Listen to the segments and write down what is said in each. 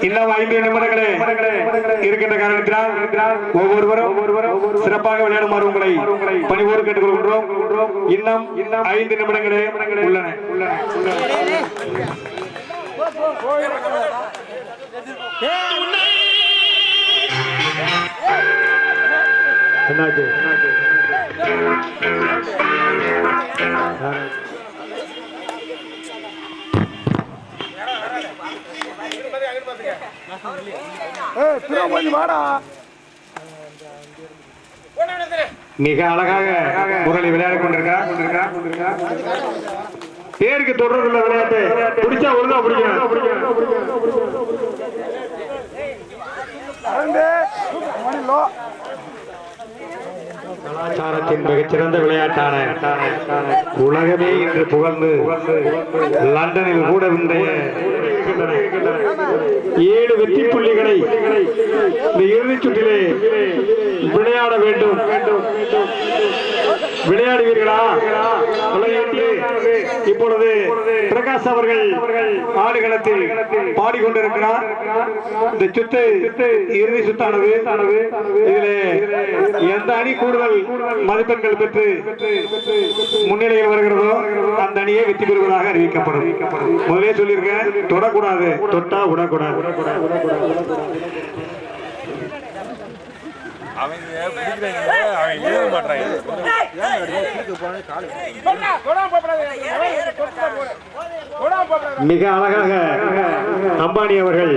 இன்னும் 5 நிமிடங்களே இருக்கின்ற காரணத்தினால் ஒவ்வொருவரும் சிறப்பாக விளையாடுமாறு உங்களை பணிவோடு கேட்டுக்கொள்கின்றோம். இன்னும் 5 நிமிடங்களே உள்ளன. மிக அழகாக முரளி விளையாடி கொண்டிருக்கிறார். பேருக்கு தொடர்புள்ள விளையாட்டு பிடிச்சா ஒழுங்கா பிடிக்கணும். கலாச்சாரத்தின் மிகச்சிறந்த விளையாட்டான உலகமே இன்று புகழ்ந்து லண்டனில் கூட 7 வெற்றி புள்ளிகளை இந்த இறுதிச் சுற்றிலே விளையாட வேண்டும். விளையாடுவீர்களா? இப்பொழுது பிரகாஷ் அவர்கள் ஆடுகளத்தில் பாடிக்கொண்டிருக்கிறார். இந்த சுத்து இறுதி சுத்தானது. இதிலே எந்த அணி கூடுதல் மதிப்பெண்கள் பெற்று முன்னிலையில் வருகிறதோ அந்த அணியை வெற்றி பெறுவதாக அறிவிக்கப்படும். முதலே சொல்லியிருக்கேன், தொடக்கூடாது, தொட்டா விடக்கூடாது. மிக அழகாக அம்பானி அவர்கள்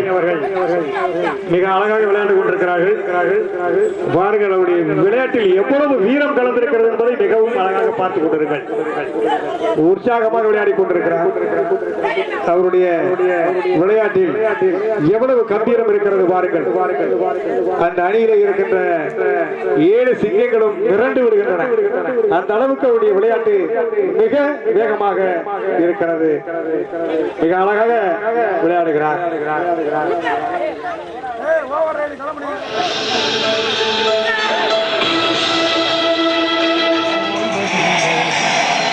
மிக அழகாக விளையாண்டு கொண்டிருக்கிறார்கள். பாருங்கள், அவருடைய விளையாட்டில் எவ்வளவு வீரம் கலந்திருக்கிறது என்பதை மிகவும் அழகாக பார்த்துக் கொண்டிருங்கள். உற்சாகமாக விளையாடி கொண்டிருக்கிறார். அவருடைய விளையாட்டில் எவ்வளவு கம்பீரம் இருக்கிறது பாருங்கள். அந்த அணியில இருக்கின்ற 7 சிங்கங்களும் மிரண்டு விடுகின்றன. அந்த அளவுக்கு அவருடைய விளையாட்டு மிக வேகமாக இருக்கிறது. மிக அழகாக விளையாடுகிறார்.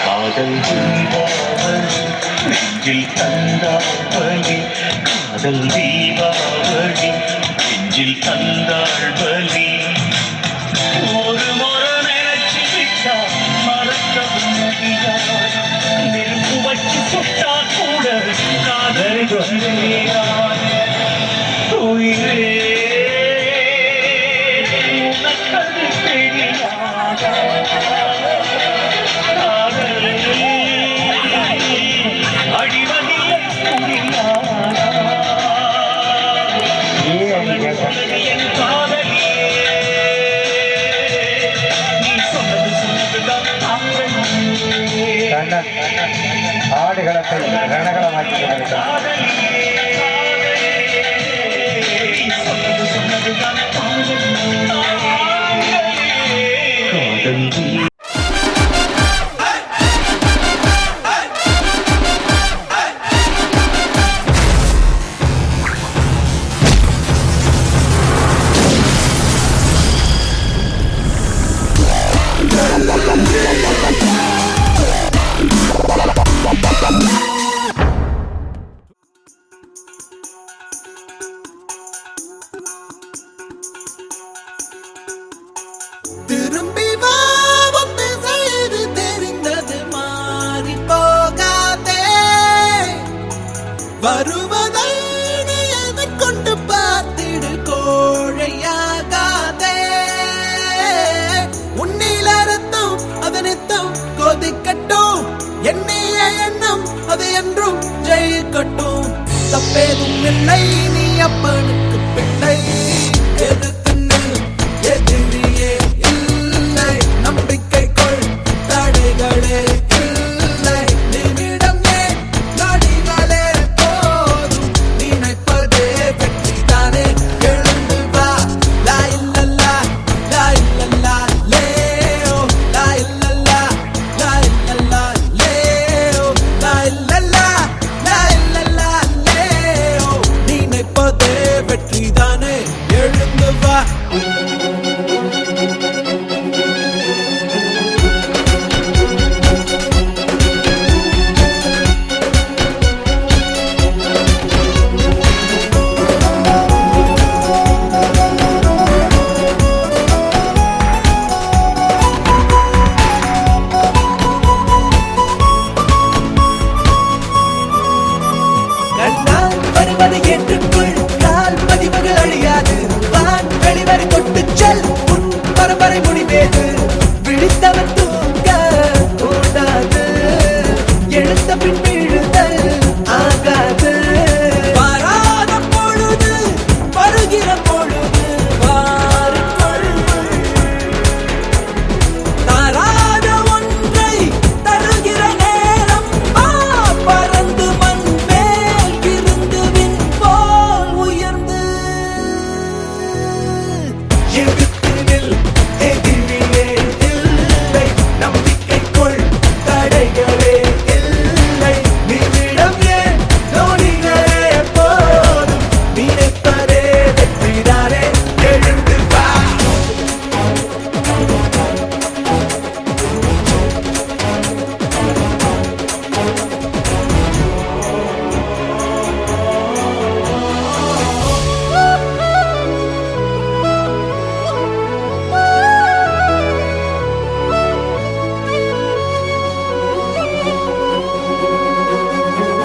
காதல் நெஞ்சில் தந்தாள் காதல் தீபாவளி நெஞ்சில் தந்தாள் பலி ஒரு முறை நினைச்சு விட்டா மறக்கவும் முடியாது நெருப்பு வச்சு சுட்டா கூட காதல் உயிரே உனக்கது தெரியாத அடிவதில்லை என் காதலியே நீ சொன்னது சொன்னதுதான் ஆடுகளத்தை ரணகளமாக்கி கொண்டிருக்கிறார். வருவதை நீ எதை கொண்டு பார்த்திடு கோழையாகாதே உன்னில ரத்தம் அதனித்தம் கொதிக்கட்டும் எண்ணிய எண்ணம் அது என்றும் ஜெயிக்கட்டும் தப்பேதும் இல்லை நீ அப்பனுக்கு பிள்ளை எதிர்த்து நில் எதிரியே இல்லை நம்பிக்கை கொள் தடைகளே இல்லை நிமிடம் ஏன் நடிகளே போதும் நினைப்பதே வெற்றிதானே எழுந்து வா லா இல்லல்லா லா இல்லல்லா லேயோ லா இல்லல்லா லா இல்லல்லா லேயோ லா இல்லல்லா லா இல்லல்லா லேயோ நினைப்பதே வெற்றிதானே எழுந்து வா கண்ணால் வருவதை ஏற்றுக்கொள் கால் பதிவுகள் அழியாது வான் வெளிவரை தொட்டுச் செல் உன் பரம்பரை முடிவேது விழித்தவன் தூங்க கூடாது எழுத்த பின் விழுதல் ஆகாது வராத பொழுது வருகிற பொழுது வாருக்குள் தாராத ஒன்றை தருகிற நேரம் பறந்து மண் மேல் இருந்து விண் போல் உயர்ந்து எதிர்த்து நில் எதிரியே இல்லை நம்பிக்கை கொள் தடைகளே இல்லை நிமிடம் ஏன் நொடிகளே போதும் நினைப்பதே வெற்றிதானே எழுந்து வா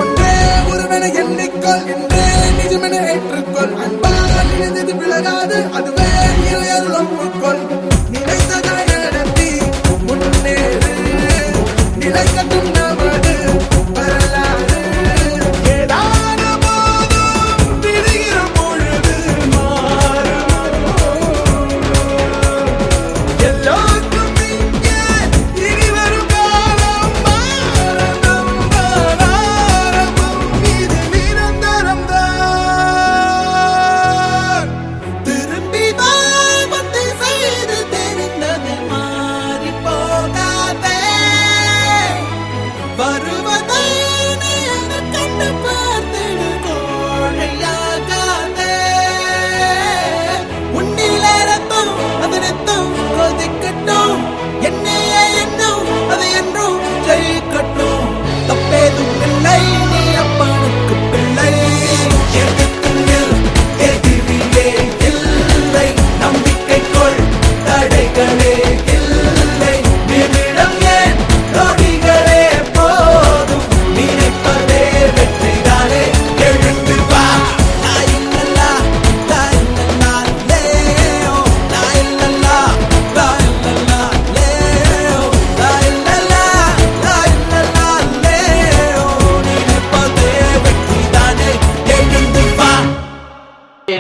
ஒன்றே ஒருவன எண்ணிக்கொள் என்றே நிஜமென ஏற்றுக்கொள் அன்பால் நினைந்தது விலகாது அதுவே இறையருள் ஒப்புக்கொள் நினைத்ததை நடத்தி முன்னேறு நிலைக்கட்டும் நமது வரலாறு ஏதான போதும் விடுகிற பொழுது மாறும் எல்லோருக்கும் இங்கே இனி வரும் காலம் மாறணும் ஆரம்பம் இது நிரந்தரம்தான் திரும்பி வா வந்து செய்து தெரிந்தது மாறி போகாதே வருவதை நீ எதை கண்டு பார்த்திடு கோழையாகாதே உன்னிலே ரத்தம் அது நித்தம் கொதிக்கட்டும் எண்ணிய எண்ணம் அது என்றும் ஜெயிக்கட்டும் தப்பேதும் இல்லை நீ அப்பனுக்கு பிள்ளை எதிர்த்து நில் எதிரியே இல்லை நம்பிக்கை கொள் தடைகளே இல்லை நிமிடம் ஏன் நொடிகளே போதும் நினைப்பதே வெற்றிதானே எழுந்து வா லா இல்லல்லா லா இல்லல்லா லேயோ லா இல்லல்லா லா இல்லல்லா லேயோ லா இல்லல்லா லா இல்லல்லா லேயோ நினைப்பதே வெற்றிதானே எழுந்து வா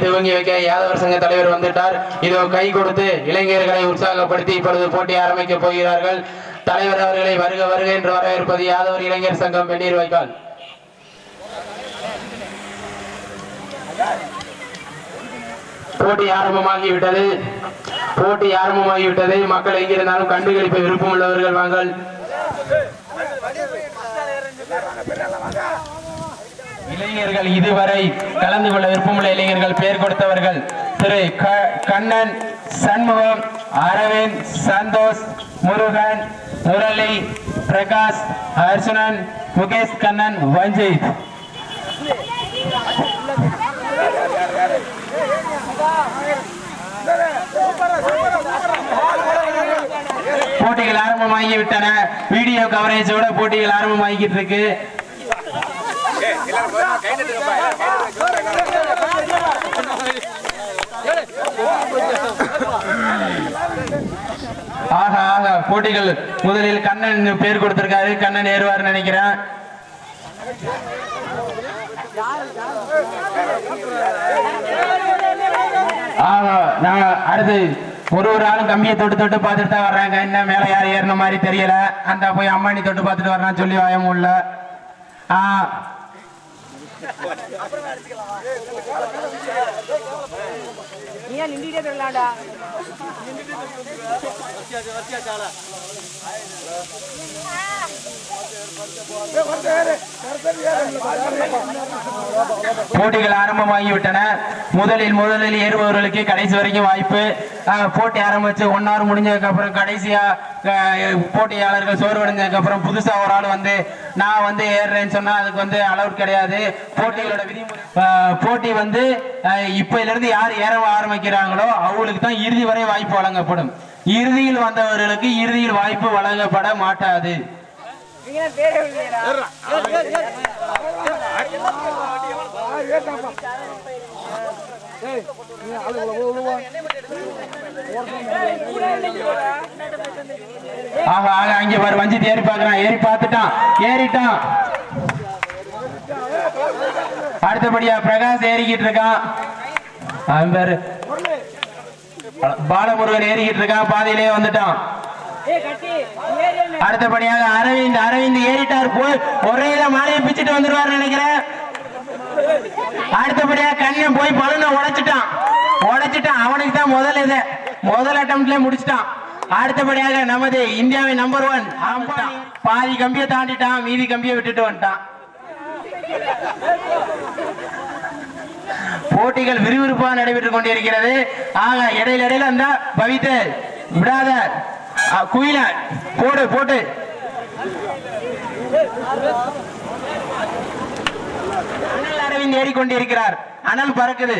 துவங்கி வைக்க யாதவர் சங்க தலைவர் வந்துட்டார். இதோ கை கொடுத்து இளைஞர்களை உற்சாகப்படுத்தி இப்பொழுது போட்டி ஆரம்பிக்க போகிறார்கள். தலைவர் அவர்களை வருக வருக என்று வரவேற்பது யாதவர் இளைஞர் சங்கம் வெந்நீர் வாய்க்கால். போட்டி ஆரம்பமாகிவிட்டது. மக்கள் எங்கிருந்தாலும் கண்டுகளிப்ப விருப்பம் உள்ளவர்கள் வாங்கள். இளைஞர்கள் இதுவரை கலந்து கொள்ள விருப்பமுள்ள இளைஞர்கள் பெயர் கொடுத்தவர்கள் திரு கண்ணன், சண்முகம், அரவிந்த், சந்தோஷ், முருகன், முரளி, பிரகாஷ், அர்ஜுனன், முகேஷ் கண்ணன், வஞ்சித். போட்டிகள் ஆரம்பமாகிவிட்டன. வீடியோ கவரேஜோட போட்டிகள் ஆரம்பமாகிட்டு இருக்கு. ஆஹா ஆஹா போட்டிகள் முதலில் கண்ணன் பேர் கொடுத்திருக்காரு. கண்ணன் ஏறுவார் நினைக்கிறேன். ஆஹா நான் அடுத்து ஒரு ஆளும் கம்பியை தொட்டு தொட்டு பார்த்துட்டு தான் வர்றாங்க. என்ன மேல யார் ஏறின மாதிரி தெரியல. அந்த போய் அம்மானி தொட்டு பார்த்துட்டு வர்றான்னு சொல்லி வாயமும் இல்ல. போட்டிகள் ஆரம்பமாகிவிட்டன. முதலில் ஏறுபவர்களுக்கு கடைசி வரைக்கும் வாய்ப்பு. போட்டி ஆரம்பிச்சு 1 hour முடிஞ்சதுக்கு அப்புறம் கடைசியா போட்டியாளர்கள் சோர்வடைஞ்சதுக்கு அப்புறம் புதுசா ஒரு ஆள் வந்து நான் வந்து ஏறுறேன்னு சொன்னா அதுக்கு வந்து அலவுட் கிடையாது. போட்டிகளோட விதிமுறை போட்டி வந்து இப்பையில இருந்து யார் ஏற ஆரம்பிக்கிறாங்களோ அவங்களுக்கு தான் இறுதி வரை வாய்ப்பு வழங்கப்படும். இறுதியில் வந்தவர்களுக்கு இறுதியில் வாய்ப்பு வழங்கப்பட மாட்டாது. அங்க பாரு வஞ்சித் ஏறி பாக்குறான். ஏறி பார்த்துட்டான். ஏறிட்டான். அடுத்தபடியா பிரகாஷ் ஏறிக்கிட்டு இருக்கான். பாலமுருகன் ஏறிக்கிட்டு இருக்கான். பாதையிலே வந்துட்டான். அடுத்தபடியாக அரவிந்த் ஏறிட்டார். போய் ஒரே மாலையை பிச்சுட்டு வந்துருவார் நினைக்கிறேன். அடுத்தபடியாக கண்ணன் போய் பலனை உடைச்சிட்டான். அவனுக்கு தான் முதல் அட்டம்ப்ட்ல முடிச்சிட்டான். அடுத்தபடியாக நமது இந்தியாவின் நம்பர் 1 பாதி கம்பியை தாண்டிட்டான். மீதி கம்பியை விட்டுட்டு வந்துட்டான். போட்டிகள் விறுவிறுப்பாக நடைபெற்றுக் கொண்டிருக்கிறது. ஆக இடையில அந்த பவித்து விடாத குயில போட்டு அனல் அரவிந்த் ஏறிக்கொண்டிருக்கிறார். அனல் பறக்குது.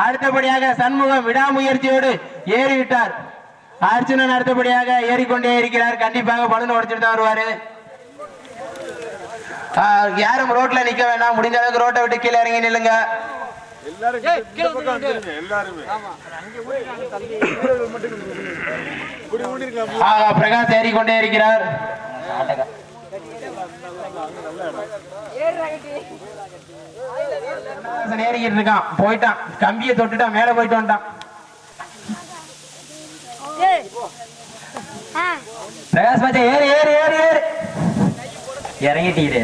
அடுத்தபடியாக சண்முகம் விடாமுயற்சியோடு ஏறிவிட்டார். அர்ஜுனன் அடுத்தபடியாக ஏறிக்கொண்டே இருக்கிறார். கண்டிப்பாக பலூன் உடைச்சிட்டு தான் வருவாரு. யாரும் ரோட்ல நிக்க வேண்டாம். முடிஞ்ச அளவுக்கு ரோட்டை விட்டு கீழே இறங்கி நில்லுங்க. பிரகாஷ் ஏறிக்கொண்டே இருக்கிறார். ஏறிக்கிட்டு இருக்கான். போயிட்டான். கம்பியை தொட்டுட்டான். மேல போயிட்டு வந்துட்டான். பிரகாஷ் பாச்சா ஏறு ஏறு ஏறு ஏறு இறங்கிட்டீரு.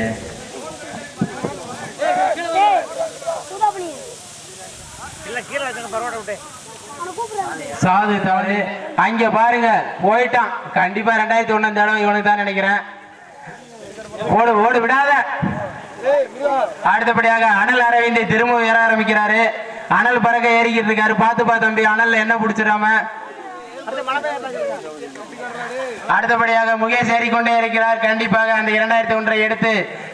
சாது தவறு. அங்க பாருங்க போயிட்டான். கண்டிப்பா 2001 தடவை இவனுக்கு தான் நினைக்கிறேன். ஓடு விடாத. அடுத்தபடியாக அனல் அரவிந்தை திரும்ப ஏற ஆரம்பிக்கிறாரு. அனல் பறக்க ஏறிக்கிட்டு இருக்காரு. பாத்துப்பா தம்பி அனல்ல என்ன பிடிச்சிடாம. அடுத்தபடியாக முகேஷ் ஏறிக்கொண்டே இருக்கிறார். கண்டிப்பாக அந்த 2001 எடுத்து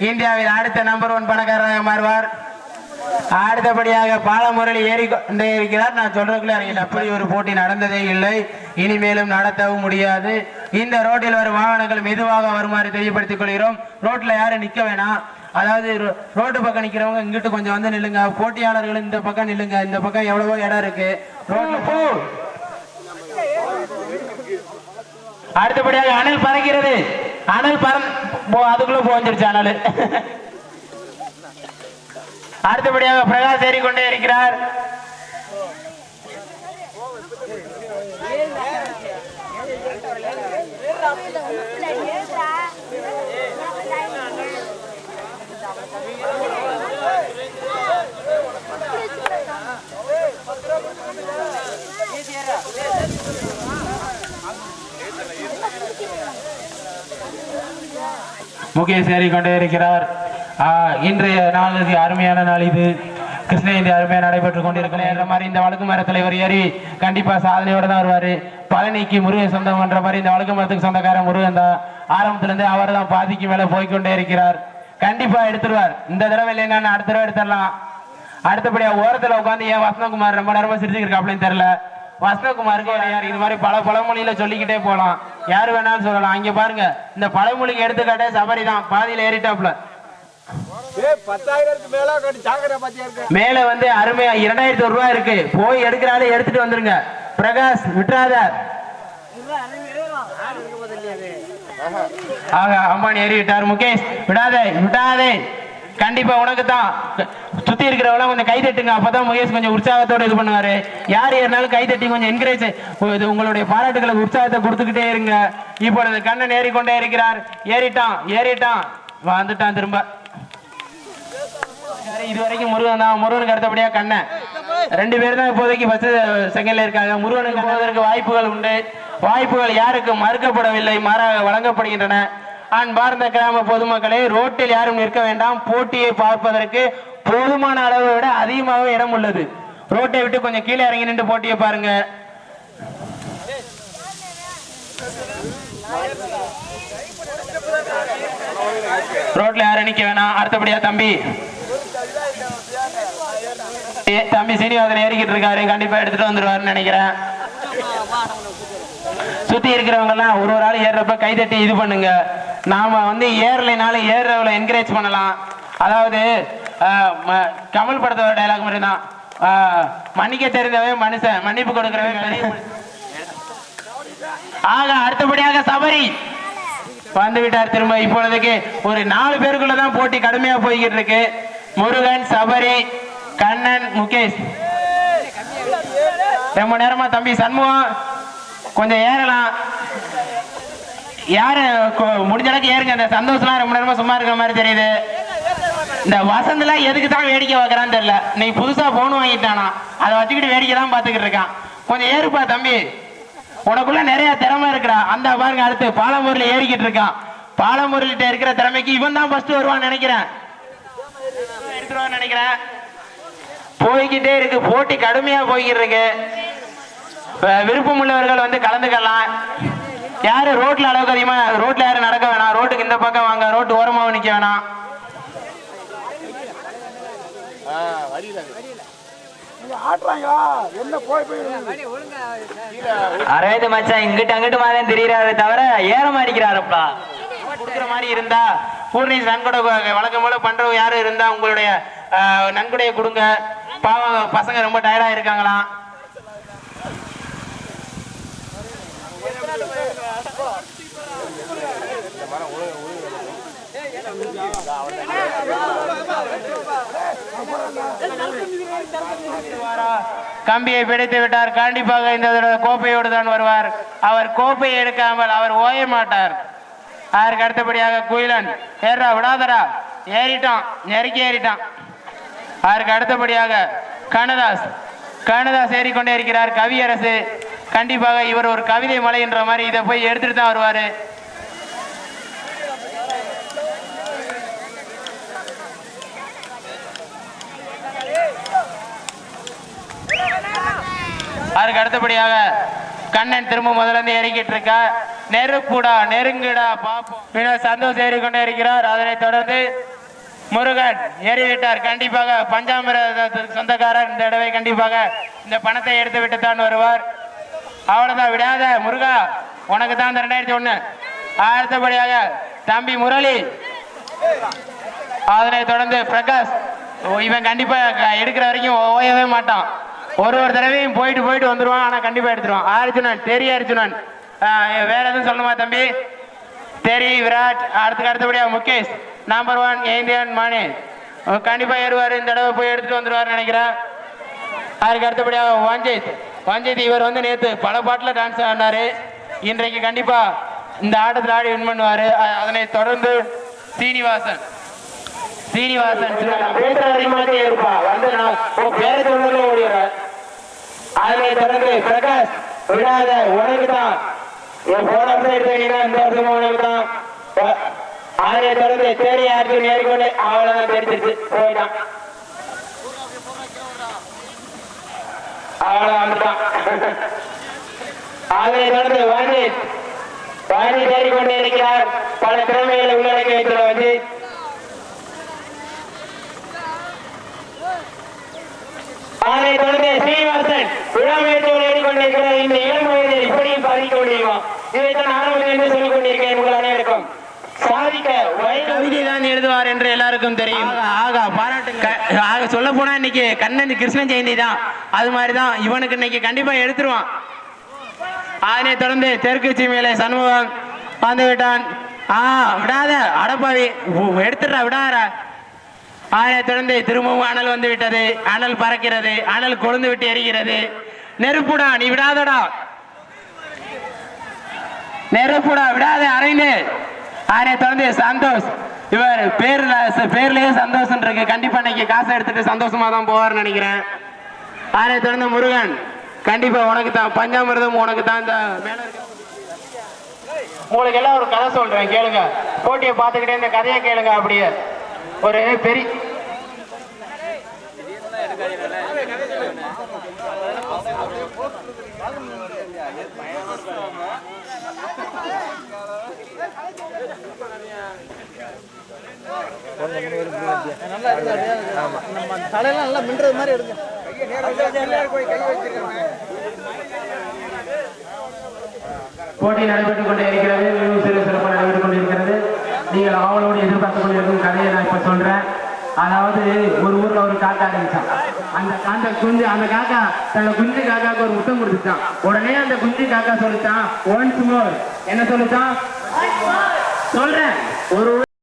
இந்தியாவில் அடுத்த நம்பர் 1 பணக்காரராக மாறுவார். அடுத்தபடியாக பாலமுரளி ஏறிக்கொண்டே இருக்கிறார். நான் சொல்றதுக்குள்ள அப்படி ஒரு போட்டி நடந்ததே இல்லை. இனிமேலும் நடத்தவும் முடியாது. இந்த ரோட்டில் வரும் வாகனங்கள் மெதுவாக வருமாறு தெரியப்படுத்திக் கொள்கிறோம். ரோட்ல யாரும் நிக்க வேணாம். அதாவது ரோட்டு பக்கம் நிக்கிறவங்க இங்கிட்டு கொஞ்சம் வந்து நில்லுங்க. போட்டியாளர்கள் இந்த பக்கம் நில்லுங்க. இந்த பக்கம் எவ்வளவோ இடம் இருக்கு. ரோட்ல போ. அடுத்தபடியாக அனல் பறக்கிறது. அனல் அதுக்குள்ள போஞ்சிருச்சு அனல். அடுத்தபடியாக பிரகாஷ் ஏறிக்கொண்டே இருக்கிறார். முகேஷ் ஏறிக்கொண்டே இருக்கிறார். இன்றைய நாளுக்கு அருமையான நாள் இது. கிருஷ்ணகிரி அருமையாக நடைபெற்றுக் கொண்டிருக்கிற மாதிரி இந்த வழக்கு மர தலைவர் ஏறி கண்டிப்பா சாதனையோட தான் வருவாரு. பழனிக்கு முருகன் சொந்தம் பண்ற மாதிரி இந்த வழக்கு மரத்துக்கு சொந்தக்கார முருகன் தான். ஆரம்பத்துல இருந்து அவர் தான் பாதிக்கு மேல போய்கொண்டே இருக்கிறார். கண்டிப்பா எடுத்துருவார். இந்த தடவை இல்லைன்னா அடுத்த தடவை எடுத்துடலாம். அடுத்தபடியா ஓரத்துல உட்காந்து ஏன் வசந்தகுமார் ரொம்ப நேரமா சிரிச்சுக்கிட்டு அப்படின்னு தெரியல. வசந்தகுமாருக்கு யார் இது மாதிரி பல பழமொழியில சொல்லிக்கிட்டே போலாம். யாரு வேணாலும் சொல்லலாம். அங்க பாருங்க இந்த பழமொழிக்கு எடுத்துக்காட்டே சபரி தான். பாதியில ஏறிட்டாப்ல. மேல வந்து அருமையா 2100 ரூபாய் இருக்கு. போய் எடுக்கிறாலே எடுத்துட்டு வந்துருங்க. பிரகாஷ் விட்டுறாத. ஆகா அம்பானி ஏறி விட்டார். முகேஷ் விடாதே விடாதே, கண்டிப்பா உனக்கு தான். சுத்தி இருக்கிறவங்க கொஞ்சம் கை தட்டுங்க, அப்பதான் முகேஷ் கொஞ்சம் உற்சாகத்தோட இது பண்ணுவாரு. யார் ஏறினாலும் கை தட்டி கொஞ்சம் என்கரேஜ், உங்களுடைய பாராட்டுகளுக்கு உற்சாகத்தை கொடுத்துக்கிட்டே இருங்க. இப்பொழுது கண்ணன் ஏறிக்கொண்டே இருக்கிறார். ஏறிட்டான் ஏறிட்டான் வந்துட்டான் திரும்ப. இதுவரைக்கும் முருகன் தான். முருகனுக்கு அடுத்தபடியா கண்ணன். 2 பேர் தான் இப்போதைக்கு ஃபர்ஸ்ட் செகண்ட்ல இருக்காங்க. முருகனுக்கு போவதற்கு வாய்ப்புகள் உண்டு. வாய்ப்புகள் யாருக்கும் மறுக்கப்படவில்லை, மாறாக வழங்கப்படுகின்றன. அன்பார்ந்த கிராம பொதுமக்களே, ரோட்டில் யாரும் நிற்க வேண்டாம். போட்டியை பார்ப்பதற்கு போதுமான அளவை விட அதிகமாக இடம் உள்ளது. ரோட்டை விட்டு கொஞ்சம் கீழே இறங்கி நின்று போட்டியை பாருங்க. ரோட்ல யாரும் நிக்க வேணாம். அடுத்தபடியா தம்பி சீனிவாசன் ஏறிக்கிட்டு இருக்காரு. கண்டிப்பா எடுத்துட்டு வந்துருவாருன்னு நினைக்கிறேன். சுத்தி இருக்கிறவங்க எல்லாம் ஒரு ஆள் ஏறுறப்ப கைதட்டி இது பண்ணுங்க. நாம வந்து ஏறலைனாலும் ஏறுறவளை என்கரேஜ் பண்ணலாம். அதாவது கமல் படத்தோட டைலாக் மாதிரி தான், மன்னிக்க தெரிந்தவன் மனுஷன், மன்னிப்பு கொடுக்கிறவன். ஆக அடுத்தபடியாக சபரி வந்து விட்டார் திரும்ப. இப்பொழுதுக்கு ஒரு 4 பேருக்குள்ளதான் போட்டி கடுமையா போய்கிட்டு இருக்கு. முருகன், சபரி, கண்ணன், முகேஷ். ரொம்ப நேரமா தம்பி சண்முகம் கொஞ்சம் ஏறலாம். யாரு முடிஞ்ச அளவுக்கு ஏறுங்க. இந்த சந்தோஷம்லாம் ரொம்ப நேரமா சும்மா இருக்கிற மாதிரி தெரியுது. இந்த வசந்தெல்லாம் எதுக்கு தான் வேடிக்கை பார்க்கறான்னு தெரியல. நீ புதுசா போன் வாங்கிட்டானா, அதை வச்சுக்கிட்டு வேடிக்கை தான் பார்த்துக்கிட்டு இருக்கான். கொஞ்சம் ஏறுப்பா தம்பி, உனக்குள்ள நிறைய திறமை இருக்கிறா. அந்த பாருங்க அடுத்து பாலமூரில் ஏறிக்கிட்டு இருக்கான். பாலமூரில் இருக்கிற திறமைக்கு இவன் தான் ஃபர்ஸ்ட் வருவான்னு நினைக்கிறேன். எடுத்துருவான்னு நினைக்கிறேன். போய்கிட்டே இருக்கு, போட்டி கடுமையா போய்கிட்டு இருக்கு. விருப்பம் உள்ளவர்கள் வந்து கலந்துக்கலாம். யாரு ரோட்ல அளவுக்கு அதிகமா ரோட்ல யாரும் நடக்க வேணாம். ரோட்டுக்கு இந்த பக்கம் வாங்க, ரோட்டு ஓரமாக நிக்க வேணாம். அரவிந்த் மச்சான் இங்கிட்டு அங்கிட்டு மாதிரி தெரியுறாரு தவிர ஏற மாட்டேங்கிறாருப்பா. கொடுக்குற மாதிரி இருந்தா பூர்ணேஷ் நன்கொடை வழக்கம் போல பண்றவங்க யாரும் இருந்தா உங்களுடைய நன்கொடையை கொடுங்க. பாவம் பசங்க ரொம்ப டயர்டா இருக்காங்களாம். கம்பியை பிடித்து விட்டார். கண்டிப்பாக இந்த கோப்பையோடு தான் வருவார். அவர் கோப்பையை எடுக்காமல் அவர் ஓய மாட்டார். அதற்கு அடுத்தபடியாக குயிலன் ஏறா விடாதரா, ஏறிட்டான், நெருக்கி ஏறிட்டான். அதற்கு அடுத்தபடியாக கண்ணதாஸ் ஏறிக்கொண்டே இருக்கிறார். கவியரசு, கண்டிப்பாக இவர் ஒரு கவிதை மலை என்ற மாதிரி இதை போய் எடுத்துட்டு தான் வருவாரு. அதுக்கு அடுத்தபடியாக கண்ணன் திரும்ப முதல்ல இருந்து ஏறிக்கிட்டு இருக்கா. நெருப்புடா நெருங்குடா பாப்போம். சந்தோஷ் ஏறிக்கொண்டே இருக்கிறார். அதனைத் தொடர்ந்து முருகன் ஏறிவிட்டார். கண்டிப்பாக பஞ்சாமிர சொந்தக்காரர் இந்த தடவை கண்டிப்பாக இந்த பணத்தை எடுத்து விட்டு தான் வருவார். அவ்வளவுதான், விடாத முருகா, உனக்கு தான் 2001. அடுத்தபடியாக தம்பி முரளி, அதனைத் தொடர்ந்து பிரகாஷ். இவன் கண்டிப்பா எடுக்கிற வரைக்கும் ஓயவே மாட்டான். ஒரு தடவையும் போயிட்டு வந்துருவான். ஆனா கண்டிப்பா எடுத்துருவான். அர்ஜுனன் வேற எதுவும் சொல்லணுமா தம்பி? தெரி விராட். அடுத்தபடியா முகேஷ் நம்பர் 1 இந்தியன் மணி கண்டிப்பா ஏறுவாரு. இந்த தடவை போய் எடுத்துட்டு வந்துருவாரு நினைக்கிறேன். அதுக்கு அடுத்தபடியாக வஞ்சித் இவர் வந்து நேற்று பல பாட்டில் டான்ஸ் ஆடினாரு. இன்றைக்கு கண்டிப்பா இந்த ஆட்டத்தில் ஆடி வின் பண்ணுவாரு. அதனை தொடர்ந்து சீனிவாசன் ஏற்பா வந்து பேர சொல்ல ஓடிடுற. அதனை தொடர்ந்து பிரகாஷ் விடாத, உனக்கு தான் போன வருஷம் எடுத்தீங்கன்னா இந்த வருஷம் உனக்கு தான். அதனை தொடர்ந்து தேடி அர்ஜுன் ஏறிக்கொண்டு அவ்வளவுதான் தெரிஞ்சிருச்சு, போயிட்டான். அவ்வளவுதான். அதனை தொடர்ந்து வஞ்சித் ஏறிக்கொண்டே இருக்கிறார். பல திறமைகளை உள்ளடக்கி வைத்துள்ள வஞ்சித். அதனை தொடர்ந்து சீனிவாசன் விழாமேற்றோடு ஏறிக்கொண்டிருக்கிறார். இந்த இளம் வயதில் இப்படியும் சாதிக்க முடியுமா? இதைத்தான் ஆரம்பத்தில் என்று சொல்லிக் கொண்டிருக்கிறேன் உங்கள் அனைவருக்கும். சாதிக்க கவிதை தான் எழுதுவார் என்று எல்லாருக்கும் தெரியும். ஆகா பாராட்டுங்க. ஆக சொல்ல போனா இன்னைக்கு கண்ணன் கிருஷ்ண ஜெயந்தி தான். அது மாதிரிதான் இவனுக்கு இன்னைக்கு கண்டிப்பா எடுத்துருவான். அதனை தொடர்ந்து தெற்கு சீமையில சண்முகம் வந்து விட்டான். விடாத அடப்பாவி, எடுத்துடுறா விடாத. அதனை தொடர்ந்து திரும்பவும் அனல் வந்து விட்டது. அனல் பறக்கிறது, அனல் கொழுந்து விட்டு எரிகிறது. நெருப்புடா, நீ விடாதடா, நெருப்புடா விடாத அரைந்து. அதனை தொடர்ந்து சந்தோஷ், இவர் பேர்லயே சந்தோஷம் இருக்கு. கண்டிப்பா இன்னைக்கு காசை எடுத்துட்டு சந்தோஷமா தான் போவார்னு நினைக்கிறேன். அதனை தொடர்ந்து முருகன், கண்டிப்பா உனக்கு தான் பஞ்சாமிர்தம், உனக்கு தான் இந்த மேல இருக்க. உங்களுக்கு எல்லாம் ஒரு கதை சொல்றேன் கேளுங்க. போட்டியை பார்த்துக்கிட்டே இந்த கதையை கேளுங்க. அப்படியே ஒரு பெரிய தலையெல்லாம் நல்லா மின்றது மாதிரி எடுங்க. போட்டி நடைபெற்றுக் கொண்டே இருக்கிறது. மிகவும் சிறப்பாக நடைபெற்றுக் கொண்டிருக்கிறது. நீங்கள் அவளோடு எதிர்பார்த்துக் கொண்டிருக்கும் கதையை நான் இப்ப சொல்றேன். அதாவது ஒரு ஊர்ல ஒரு காக்கா இருந்துச்சான். அந்த காக்கா தன்னோட குஞ்சு காக்காவுக்கு ஒரு முத்தம் கொடுத்துச்சான். உடனே அந்த குஞ்சு காக்கா சொல்லிச்சான், ஒன்ஸ் மோர். என்ன சொல்லிச்சான் சொல்றேன். ஒரு